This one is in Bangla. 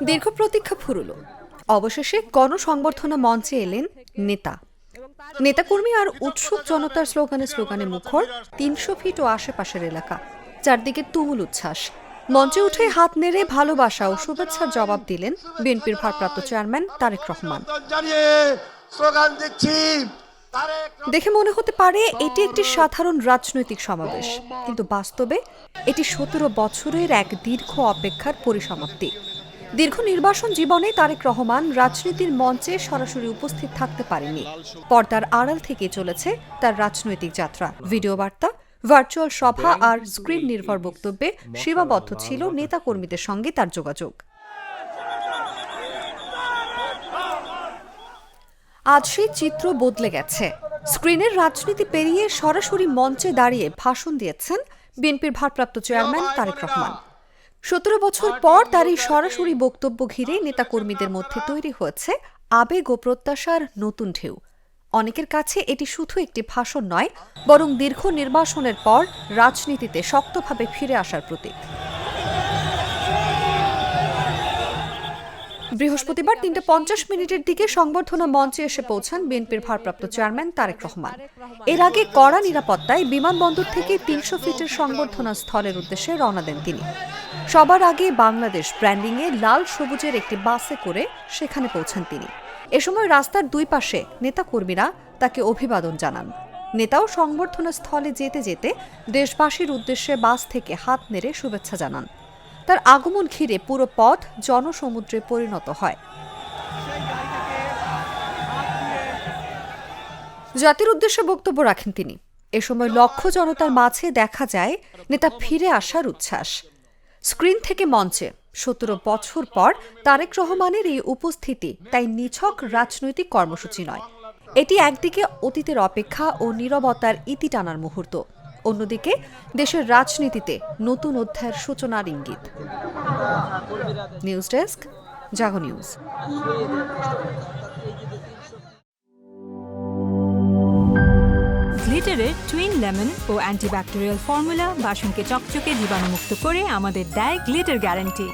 দীর্ঘ প্রতীক্ষা ফুরল। অবশেষে গণসংবর্ধনা মঞ্চে এলেন নেতাকর্মী আর উৎসুক জনতার স্লোগানে মুখর ৩০০ ফিট ও আশেপাশের এলাকা। চারদিকে তুমুল উচ্ছ্বাস। মঞ্চে উঠে হাত নেড়ে ভালোবাসা ও শুভেচ্ছার জবাব দিলেন বিএনপির ভারপ্রাপ্ত চেয়ারম্যান তারেক রহমান। দেখে মনে হতে পারে এটি একটি সাধারণ রাজনৈতিক সমাবেশ, কিন্তু বাস্তবে এটি ১৭ বছরের এক দীর্ঘ অপেক্ষার পরিসমাপ্তি। দীর্ঘ নির্বাসন জীবনে তারেক রহমান রাজনীতির মঞ্চে সরাসরি উপস্থিত থাকতে পারেননি। পর্দার আড়াল থেকে চলেছে তার রাজনৈতিক যাত্রা। ভিডিও বার্তা, ভার্চুয়াল সভা আর স্ক্রিন নির্ভর বক্তব্যে সীমাবদ্ধ ছিল নেতাকর্মীদের সঙ্গে তার যোগাযোগ। আজ সেই চিত্র বদলে গেছে। স্ক্রিনের রাজনীতি পেরিয়ে সরাসরি মঞ্চে দাঁড়িয়ে ভাষণ দিয়েছেন বিএনপির ভারপ্রাপ্ত চেয়ারম্যান তারেক রহমান। ১৭ বছর পর তার এই সরাসরি বক্তব্য ঘিরে নেতাকর্মীদের মধ্যে তৈরি হয়েছে আবেগ ও প্রত্যাশার নতুন ঢেউ। অনেকের কাছে এটি শুধু একটি ভাষণ নয়, বরং দীর্ঘ নির্বাসনের পর রাজনীতিতে শক্তভাবে ফিরে আসার প্রতীক। বৃহস্পতিবার ৩:৫০ দিকে সংবর্ধনা মঞ্চে এসে পৌঁছান বিএনপির ভারপ্রাপ্ত চেয়ারম্যান তারেক রহমান। এর আগে কড়া নিরাপত্তায় বিমানবন্দর থেকে ৩০০ ফিটের সংবর্ধনা স্থলের উদ্দেশ্যে রওনা দেন তিনি। সবার আগে বাংলাদেশ ব্র্যান্ডিংয়ে লাল সবুজের একটি বাসে করে সেখানে পৌঁছান তিনি। এ সময় রাস্তার দুই পাশে নেতাকর্মীরা তাকে অভিবাদন জানান। নেতাও সংবর্ধনা স্থলে যেতে যেতে দেশবাসীর উদ্দেশ্যে বাস থেকে হাত নেড়ে শুভেচ্ছা জানান। তার আগমন ঘিরে পুরো পথ জনসমুদ্রে পরিণত হয়। জাতির উদ্দেশ্যে বক্তব্য রাখেন তিনি। এ সময় লক্ষ জনতার মাঝে দেখা যায় নেতা ফিরে আসার উচ্ছ্বাস। স্ক্রিন থেকে মঞ্চে ১৭ বছর পর তারেক রহমানের এই উপস্থিতি তাই নিছক রাজনৈতিক কর্মসূচি নয়। এটি একদিকে অতীতের অপেক্ষা ও নীরবতার ইতি টানার মুহূর্ত, অন্যদিকে দেশের রাজনীতিতে নতুন অধ্যায়ের সূচনার ইঙ্গিত। নিউজ ডেস্ক, জাগো নিউজ। গ্লিটারের টুইন লেমন ও অ্যান্টিব্যাকটেরিয়াল ফর্মুলা বাসনকে চকচকে জীবাণুমুক্ত করে আমাদের দেয় গ্লিটার গ্যারান্টি।